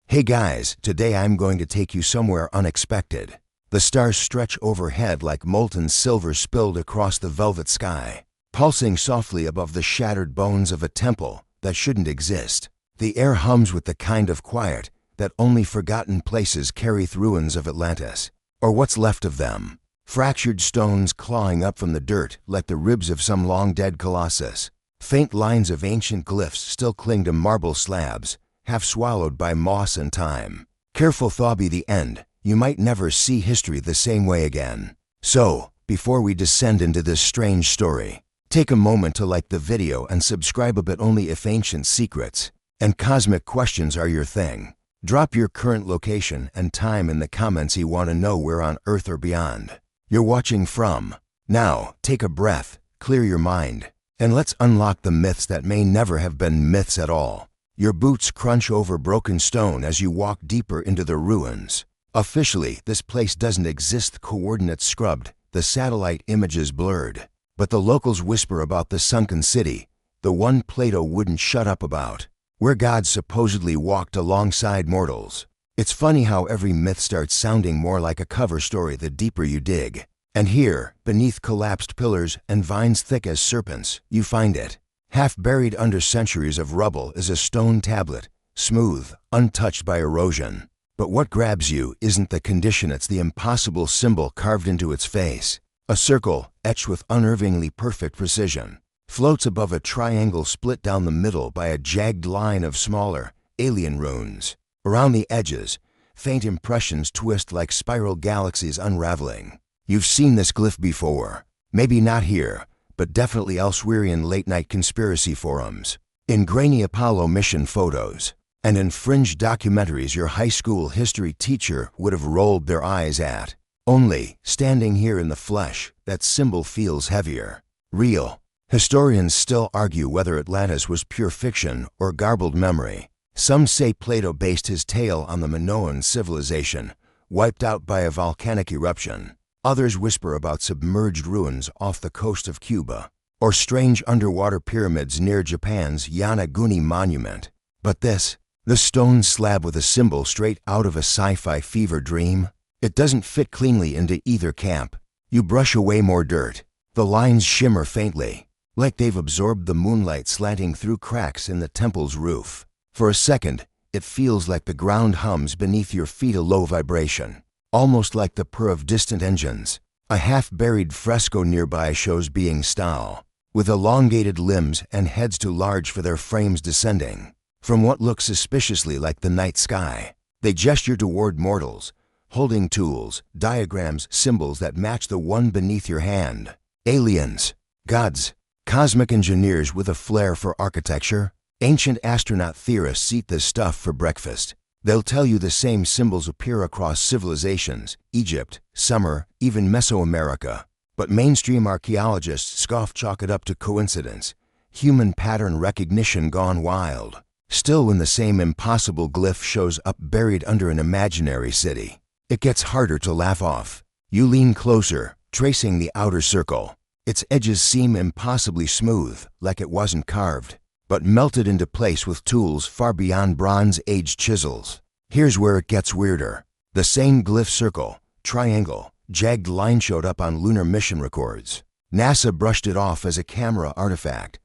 Hey guys, today I'm going to take you somewhere unexpected. The stars stretch overhead like molten silver spilled across the velvet sky, pulsing softly above the shattered bones of a temple that shouldn't exist. The air hums with the kind of quiet that only forgotten places carry through ruins of Atlantis, or what's left of them. Fractured stones clawing up from the dirt like the ribs of some long-dead colossus. Faint lines of ancient glyphs still cling to marble slabs, half swallowed by moss and time. Careful thaw be the end. You might never see history the same way again. So, before we descend into this strange story, take a moment to like the video and subscribe a bit only if ancient secrets and cosmic questions are your thing. Drop your current location and time in the comments you want to know where on Earth or beyond you're watching from. Now, take a breath, clear your mind, and let's unlock the myths that may never have been myths at all. Your boots crunch over broken stone as you walk deeper into the ruins. Officially, this place doesn't exist, the coordinates scrubbed, the satellite images blurred. But the locals whisper about the sunken city, the one Plato wouldn't shut up about, where gods supposedly walked alongside mortals. It's funny how every myth starts sounding more like a cover story the deeper you dig. And here, beneath collapsed pillars and vines thick as serpents, you find it. Half buried under centuries of rubble is a stone tablet, smooth, untouched by erosion. But what grabs you isn't the condition, it's the impossible symbol carved into its face. A circle, etched with unnervingly perfect precision, floats above a triangle split down the middle by a jagged line of smaller, alien runes. Around the edges, faint impressions twist like spiral galaxies unraveling. You've seen this glyph before. Maybe not here, but definitely elsewhere in late-night conspiracy forums, in grainy Apollo mission photos, and in fringe documentaries your high school history teacher would have rolled their eyes at. Only, standing here in the flesh, that symbol feels heavier. Real. Historians still argue whether Atlantis was pure fiction or garbled memory. Some say Plato based his tale on the Minoan civilization, wiped out by a volcanic eruption. Others whisper about submerged ruins off the coast of Cuba, or strange underwater pyramids near Japan's Yonaguni monument. But this, the stone slab with a symbol straight out of a sci-fi fever dream, it doesn't fit cleanly into either camp. You brush away more dirt. The lines shimmer faintly, like they've absorbed the moonlight slanting through cracks in the temple's roof. For a second, it feels like the ground hums beneath your feet, a low vibration, almost like the purr of distant engines. A half-buried fresco nearby shows beings style, with elongated limbs and heads too large for their frames descending from what looks suspiciously like the night sky. They gesture toward mortals, holding tools, diagrams, symbols that match the one beneath your hand. Aliens, gods, cosmic engineers with a flair for architecture. Ancient astronaut theorists eat this stuff for breakfast. They'll tell you the same symbols appear across civilizations, Egypt, Sumer, even Mesoamerica. But mainstream archaeologists scoff, chalk it up to coincidence. Human pattern recognition gone wild. Still, when the same impossible glyph shows up buried under an imaginary city, it gets harder to laugh off. You lean closer, tracing the outer circle. Its edges seem impossibly smooth, like it wasn't carved, but melted into place with tools far beyond Bronze Age chisels. Here's where it gets weirder. The same glyph circle, triangle, jagged line showed up on lunar mission records. NASA brushed it off as a camera artifact,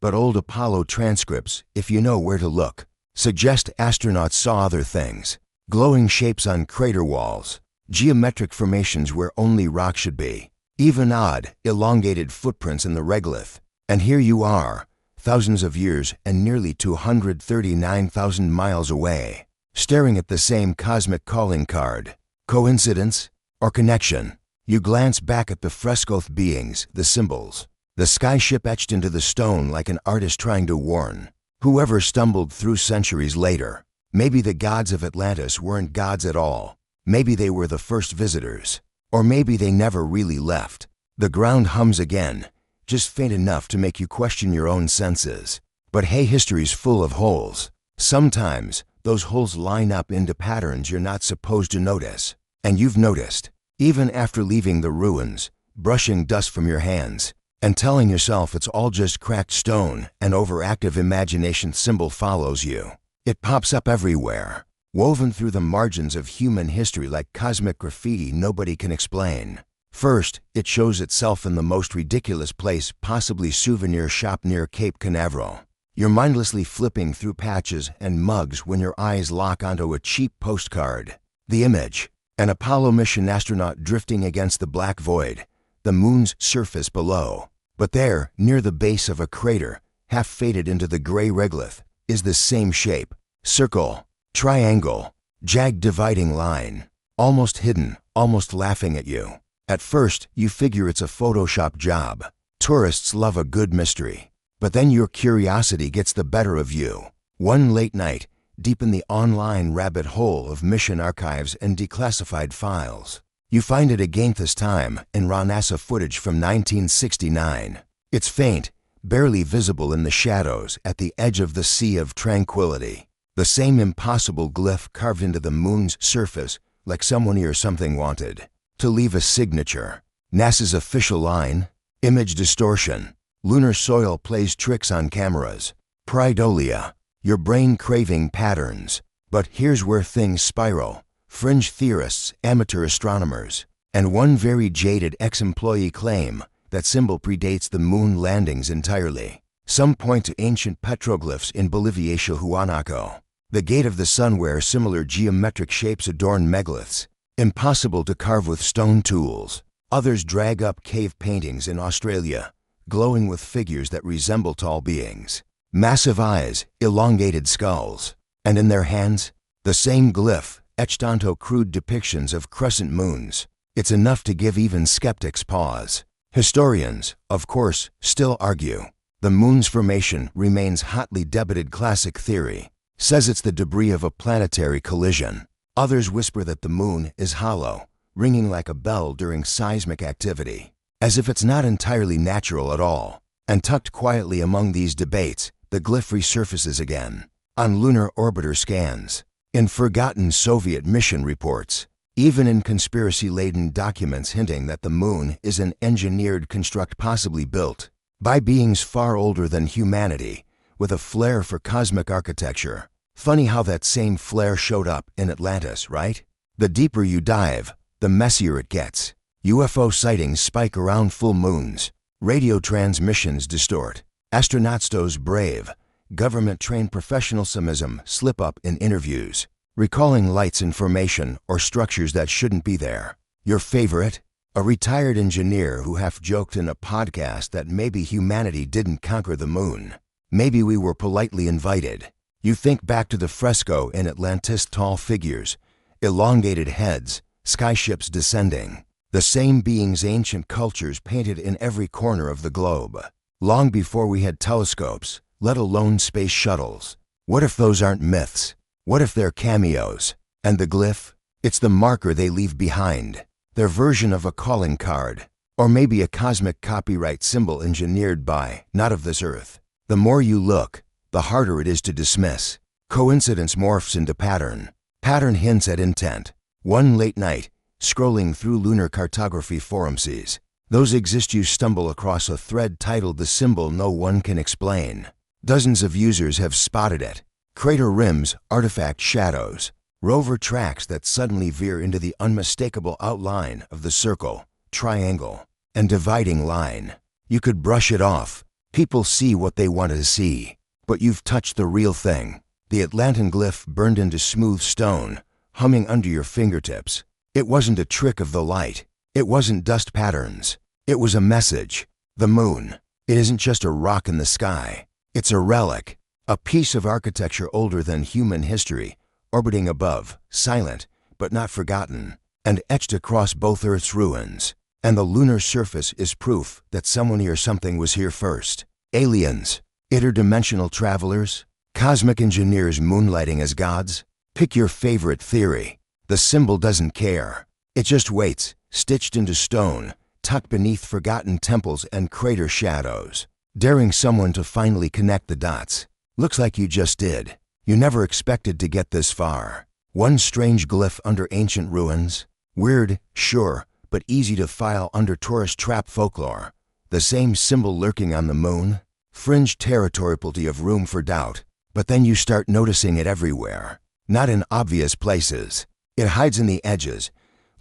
but old Apollo transcripts, if you know where to look, suggest astronauts saw other things. Glowing shapes on crater walls, geometric formations where only rock should be, even odd, elongated footprints in the regolith. And here you are, thousands of years and nearly 239,000 miles away, staring at the same cosmic calling card. Coincidence? Or connection? You glance back at the frescoed beings, the symbols, the skyship etched into the stone like an artist trying to warn whoever stumbled through centuries later. Maybe the gods of Atlantis weren't gods at all. Maybe they were the first visitors. Or maybe they never really left. The ground hums again, just faint enough to make you question your own senses. But hey, history's full of holes. Sometimes, those holes line up into patterns you're not supposed to notice. And you've noticed, even after leaving the ruins, brushing dust from your hands, and telling yourself it's all just cracked stone, an overactive imagination symbol follows you. It pops up everywhere. woven through the margins of human history like cosmic graffiti nobody can explain. First, it shows itself in the most ridiculous place, possibly souvenir shop near Cape Canaveral. You're mindlessly flipping through patches and mugs when your eyes lock onto a cheap postcard. The image: an Apollo mission astronaut drifting against the black void, the moon's surface below. But there, near the base of a crater, half faded into the gray regolith, is the same shape: circle, triangle, jagged dividing line, almost hidden, almost laughing at you. At first, you figure it's a Photoshop job. Tourists love a good mystery. But then your curiosity gets the better of you. One late night, deep in the online rabbit hole of mission archives and declassified files, you find it again, this time in raw NASA footage from 1969. It's faint, barely visible in the shadows at the edge of the Sea of Tranquility. The same impossible glyph carved into the moon's surface, like someone or something wanted to leave a signature. NASA's official line: image distortion. Lunar soil plays tricks on cameras. Pareidolia. Your brain craving patterns. But here's where things spiral. Fringe theorists, amateur astronomers, and one very jaded ex-employee claim that symbol predates the moon landings entirely. Some point to ancient petroglyphs in Bolivia, Tiahuanaco, the gate of the sun, where similar geometric shapes adorn megaliths, impossible to carve with stone tools. Others drag up cave paintings in Australia, glowing with figures that resemble tall beings, massive eyes, elongated skulls, and in their hands, the same glyph etched onto crude depictions of crescent moons. It's enough to give even skeptics pause. Historians, of course, still argue the moon's formation remains hotly debated. Classic theory says it's the debris of a planetary collision. Others whisper that the moon is hollow, ringing like a bell during seismic activity, as if it's not entirely natural at all. And tucked quietly among these debates, the glyph resurfaces again on lunar orbiter scans, in forgotten Soviet mission reports, even in conspiracy-laden documents hinting that the moon is an engineered construct possibly built by beings far older than humanity, with a flair for cosmic architecture. Funny how that same flair showed up in Atlantis, right? The deeper you dive, the messier it gets. UFO sightings spike around full moons. Radio transmissions distort. Astronauts brave, government-trained professionalism slip up in interviews, recalling lights, information, or structures that shouldn't be there. Your favorite? A retired engineer who half-joked in a podcast that maybe humanity didn't conquer the moon. Maybe we were politely invited. You think back to the fresco in Atlantis: tall figures, elongated heads, skyships descending. The same beings ancient cultures painted in every corner of the globe, long before we had telescopes, let alone space shuttles. What if those aren't myths? What if they're cameos? And the glyph? It's the marker they leave behind, their version of a calling card, or maybe a cosmic copyright symbol engineered by, not of this earth. The more you look, the harder it is to dismiss. Coincidence morphs into pattern. Pattern hints at intent. One late night, scrolling through lunar cartography forum sees those exist. You stumble across a thread titled "The Symbol No One Can Explain." Dozens of users have spotted it. Crater rims, artifact shadows, rover tracks that suddenly veer into the unmistakable outline of the circle, triangle, and dividing line. You could brush it off. People see what they want to see. But you've touched the real thing. The Atlantan glyph burned into smooth stone, humming under your fingertips. It wasn't a trick of the light. It wasn't dust patterns. It was a message. The moon. It isn't just a rock in the sky. It's a relic, a piece of architecture older than human history, orbiting above, silent, but not forgotten, and etched across both Earth's ruins. And the lunar surface is proof that someone or something was here first. Aliens, interdimensional travelers, cosmic engineers moonlighting as gods. Pick your favorite theory. The symbol doesn't care. It just waits, stitched into stone, tucked beneath forgotten temples and crater shadows, daring someone to finally connect the dots. Looks like you just did. You never expected to get this far. One strange glyph under ancient ruins. Weird, sure, but easy to file under tourist trap folklore. The same symbol lurking on the moon. Fringe territory, plenty of room for doubt. But then you start noticing it everywhere. not in obvious places. It hides in the edges,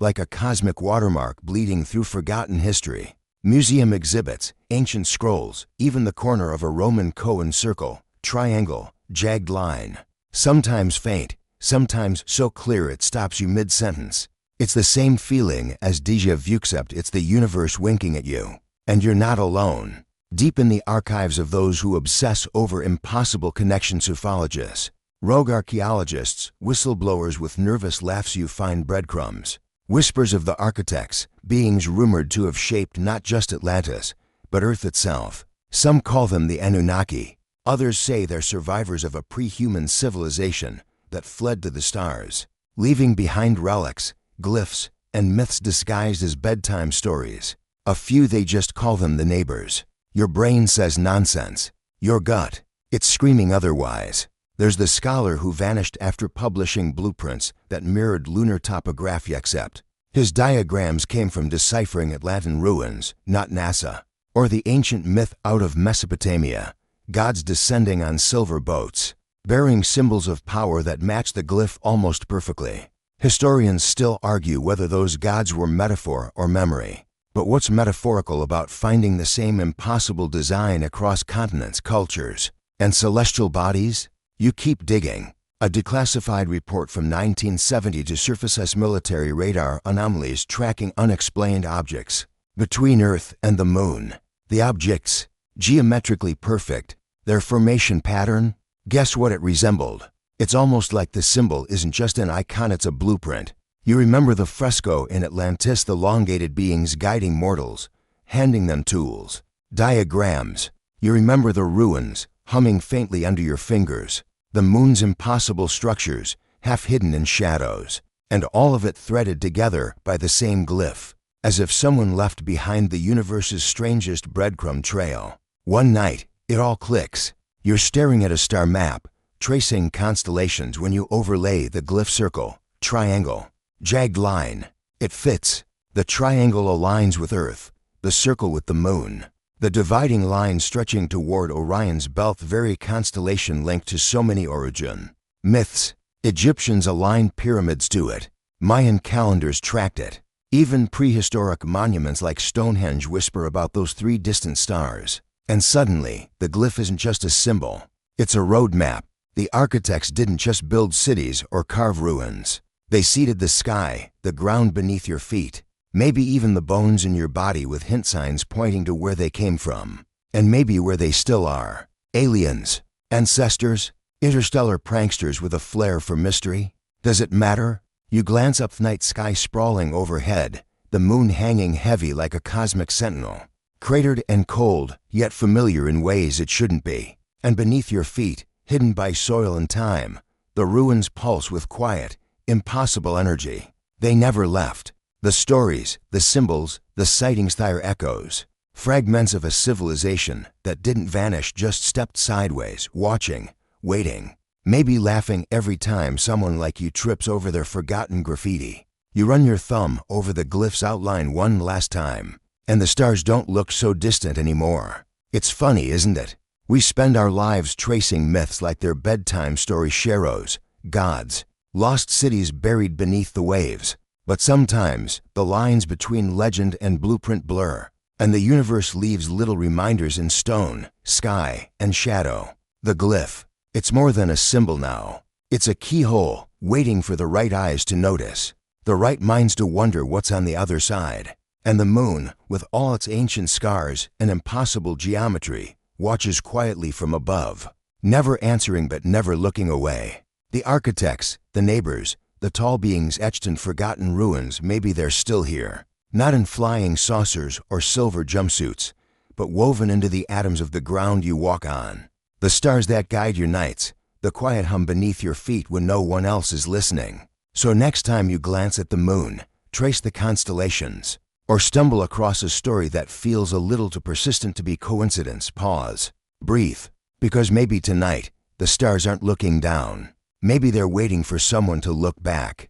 like a cosmic watermark bleeding through forgotten history. Museum exhibits, ancient scrolls, even the corner of a Roman koan circle, triangle, jagged line. Sometimes faint, sometimes so clear it stops you mid-sentence. It's the same feeling as déjà vu, except it's the universe winking at you. And you're not alone. Deep in the archives of those who obsess over impossible connections, ufologists, rogue archaeologists, whistleblowers with nervous laughs, you find breadcrumbs. Whispers of the architects, beings rumored to have shaped not just Atlantis, but Earth itself. Some call them the Anunnaki. Others say they're survivors of a pre-human civilization that fled to the stars, leaving behind relics, glyphs, and myths disguised as bedtime stories. A few, they just call them the neighbors. Your brain says nonsense. Your gut, it's screaming otherwise. There's the scholar who vanished after publishing blueprints that mirrored lunar topography, except his diagrams came from deciphering Atlantean ruins, not NASA. Or the ancient myth out of Mesopotamia, gods descending on silver boats, bearing symbols of power that match the glyph almost perfectly. Historians still argue whether those gods were metaphor or memory. But what's metaphorical about finding the same impossible design across continents, cultures, and celestial bodies? You keep digging. A declassified report from 1970 to surface military radar anomalies tracking unexplained objects between Earth and the Moon. The objects, geometrically perfect. Their formation pattern? Guess what it resembled? It's almost like the symbol isn't just an icon, it's a blueprint. You remember the fresco in Atlantis, the elongated beings guiding mortals, handing them tools, diagrams. You remember the ruins, humming faintly under your fingers, the moon's impossible structures, half hidden in shadows, and all of it threaded together by the same glyph, as if someone left behind the universe's strangest breadcrumb trail. One night, it all clicks. You're staring at a star map, tracing constellations when you overlay the glyph circle, triangle, jagged line. It fits. The triangle aligns with Earth, the circle with the moon. The dividing line stretching toward Orion's belt, very constellation linked to so many origin myths. Egyptians aligned pyramids to it. Mayan calendars tracked it. Even prehistoric monuments like Stonehenge whisper about those three distant stars. And suddenly, the glyph isn't just a symbol. It's a roadmap. The architects didn't just build cities or carve ruins. They seeded the sky, the ground beneath your feet, maybe even the bones in your body, with hint signs pointing to where they came from, and maybe where they still are. Aliens, ancestors, interstellar pranksters with a flair for mystery. Does it matter? You glance up, night sky sprawling overhead, the moon hanging heavy like a cosmic sentinel, cratered and cold, yet familiar in ways it shouldn't be. And beneath your feet, hidden by soil and time, the ruins pulse with quiet, impossible energy. They never left. The stories, the symbols, the sightings, their echoes. Fragments of a civilization that didn't vanish, just stepped sideways, watching, waiting, maybe laughing every time someone like you trips over their forgotten graffiti. You run your thumb over the glyph's outline one last time, and the stars don't look so distant anymore. It's funny, isn't it? We spend our lives tracing myths like they're bedtime story sheroes, gods, lost cities buried beneath the waves. But sometimes the lines between legend and blueprint blur, and the universe leaves little reminders in stone, sky, and shadow. The glyph, it's more than a symbol now. It's a keyhole, waiting for the right eyes to notice, the right minds to wonder what's on the other side. And the moon, with all its ancient scars and impossible geometry, watches quietly from above, never answering but never looking away. The architects, the neighbors, the tall beings etched in forgotten ruins, maybe they're still here, not in flying saucers or silver jumpsuits, but woven into the atoms of the ground you walk on. The stars that guide your nights, the quiet hum beneath your feet when no one else is listening. So next time you glance at the moon, trace the constellations, or stumble across a story that feels a little too persistent to be coincidence, pause, breathe, because maybe tonight the stars aren't looking down. Maybe they're waiting for someone to look back.